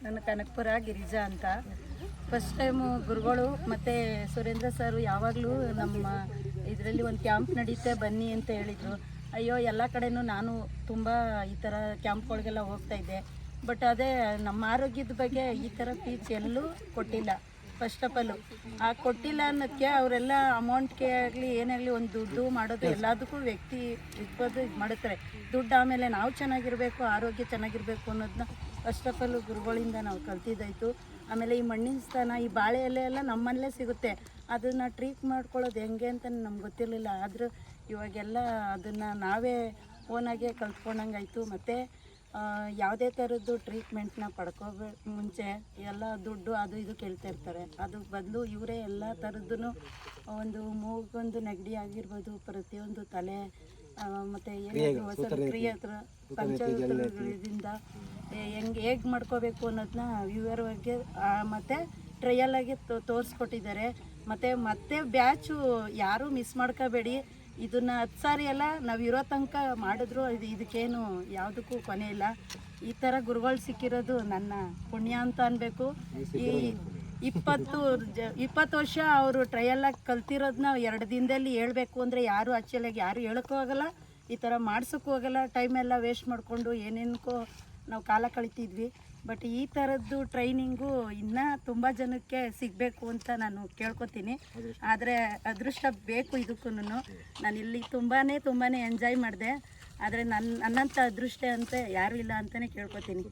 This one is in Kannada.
ನನ್ನ ಕನಕಪುರ ಗಿರಿಜಾ ಅಂತ. ಫಸ್ಟ್ ಟೈಮು ಗುರುಗಳು ಮತ್ತು ಸುರೇಂದ್ರ ಸರ್ ಯಾವಾಗಲೂ ನಮ್ಮ ಇದರಲ್ಲಿ ಒಂದು ಕ್ಯಾಂಪ್ ನಡೀತೆ ಬನ್ನಿ ಅಂತ ಹೇಳಿದರು. ಅಯ್ಯೋ ಎಲ್ಲ ಕಡೆನೂ ನಾನು ತುಂಬ ಈ ಥರ ಕ್ಯಾಂಪ್ಗಳಿಗೆಲ್ಲ ಹೋಗ್ತಾಯಿದ್ದೆ. ಬಟ್ ಅದೇ ನಮ್ಮ ಆರೋಗ್ಯದ ಬಗ್ಗೆ ಈ ಥರ ಟೀಚ್ ಎಲ್ಲೂ ಕೊಟ್ಟಿಲ್ಲ. ಫಸ್ಟ್ ಆಫ್ ಆಲು ಆ ಕೊಟ್ಟಿಲ್ಲ ಅನ್ನೋದಕ್ಕೆ ಅವರೆಲ್ಲ ಅಮೌಂಟ್ಗೆ ಆಗಲಿ ಏನಾಗಲಿ ಒಂದು ದುಡ್ಡು ಮಾಡೋದು ಎಲ್ಲದಕ್ಕೂ ವ್ಯಕ್ತಿ ಇರ್ಬೋದು ಇದು ಮಾಡುತ್ತಾರೆ. ದುಡ್ಡು ಆಮೇಲೆ ನಾವು ಚೆನ್ನಾಗಿರಬೇಕು, ಆರೋಗ್ಯ ಚೆನ್ನಾಗಿರಬೇಕು ಅನ್ನೋದನ್ನ ಫಸ್ಟ್ ಆಫ್ ಆಲು ಗುರುಗಳಿಂದ ನಾವು ಕಲ್ತಿದ್ದಾಯಿತು. ಆಮೇಲೆ ಈ ಮಣ್ಣಿನ ಸ್ಥಾನ, ಈ ಬಾಳೆ ಎಲೆ ಎಲ್ಲ ನಮ್ಮಲ್ಲೇ ಸಿಗುತ್ತೆ. ಅದನ್ನು ಟ್ರೀಟ್ ಮಾಡ್ಕೊಳ್ಳೋದು ಹೆಂಗೆ ಅಂತ ನಮ್ಗೆ ಗೊತ್ತಿರಲಿಲ್ಲ. ಆದರೂ ಇವಾಗೆಲ್ಲ ಅದನ್ನು ನಾವೇ ಓನಾಗೆ ಕಲ್ತ್ಕೊಂಡಂಗಾಯಿತು. ಮತ್ತು ಯಾವುದೇ ಥರದ್ದು ಟ್ರೀಟ್ಮೆಂಟ್ನ ಪಡ್ಕೋಬೇಕು ಮುಂಚೆ ಎಲ್ಲ ದುಡ್ಡು ಅದು ಇದು ಕೇಳ್ತಾ ಇರ್ತಾರೆ. ಅದು ಬದಲು ಇವರೇ ಎಲ್ಲ ಥರದ್ದು ಒಂದು ಮೂಗೊಂದು ನೆಗಡಿ ಆಗಿರ್ಬೋದು, ಪ್ರತಿಯೊಂದು ತಲೆ ಮತ್ತು ಏನಾದರೂ ಹೊಸ ಕ್ರಿಯೆ ಪಂಚದಿಂದ ಹೇಗೆ ಮಾಡ್ಕೋಬೇಕು ಅನ್ನೋದನ್ನ ವಿವರವಾಗಿ ಮತ್ತು ಟ್ರಯಲಾಗಿ ತೋರಿಸ್ಕೊಟ್ಟಿದ್ದಾರೆ. ಮತ್ತು ಬ್ಯಾಚು ಯಾರೂ ಮಿಸ್ ಮಾಡ್ಕೋಬೇಡಿ. ಇದನ್ನು 10 ಸಾರಿ ಎಲ್ಲ ನಾವು ಇರೋ ತನಕ ಮಾಡಿದ್ರು ಇದಕ್ಕೇನು ಯಾವುದಕ್ಕೂ ಕೊನೆ ಇಲ್ಲ. ಈ ಥರ ಗುರುಗಳು ಸಿಕ್ಕಿರೋದು ನನ್ನ ಪುಣ್ಯ ಅಂತ ಅನ್ಬೇಕು. ಈ 20 ವರ್ಷ ಅವರು ಟ್ರಯಲಾಗಿ ಕಲ್ತಿರೋದನ್ನ 2 ದಿನದಲ್ಲಿ ಹೇಳ್ಬೇಕು ಅಂದರೆ ಯಾರು ಆ್ಯಕ್ಚುಲಾಗಿ ಯಾರು ಹೇಳೋಕ್ಕೂ ಆಗೋಲ್ಲ, ಈ ಥರ ಮಾಡ್ಸೋಕ್ಕೂ ಹೋಗಲ್ಲ. ಟೈಮೆಲ್ಲ ವೇಸ್ಟ್ ಮಾಡಿಕೊಂಡು ಏನೇನಕ್ಕೋ ನಾವು ಕಾಲ ಕಳಿತಿದ್ವಿ. ಬಟ್ ಈ ಥರದ್ದು ಟ್ರೈನಿಂಗು ಇನ್ನೂ ತುಂಬ ಜನಕ್ಕೆ ಸಿಗಬೇಕು ಅಂತ ನಾನು ಕೇಳ್ಕೊತೀನಿ. ಆದರೆ ಅದೃಷ್ಟ ಬೇಕು ಇದಕ್ಕೂ. ನಾನು ಇಲ್ಲಿ ತುಂಬಾ ಎಂಜಾಯ್ ಮಾಡಿದೆ. ಆದರೆ ನನ್ನಂಥ ಅದೃಷ್ಟ ಅಂತ ಯಾರೂ ಇಲ್ಲ ಅಂತಲೇ ಕೇಳ್ಕೊತೀನಿ.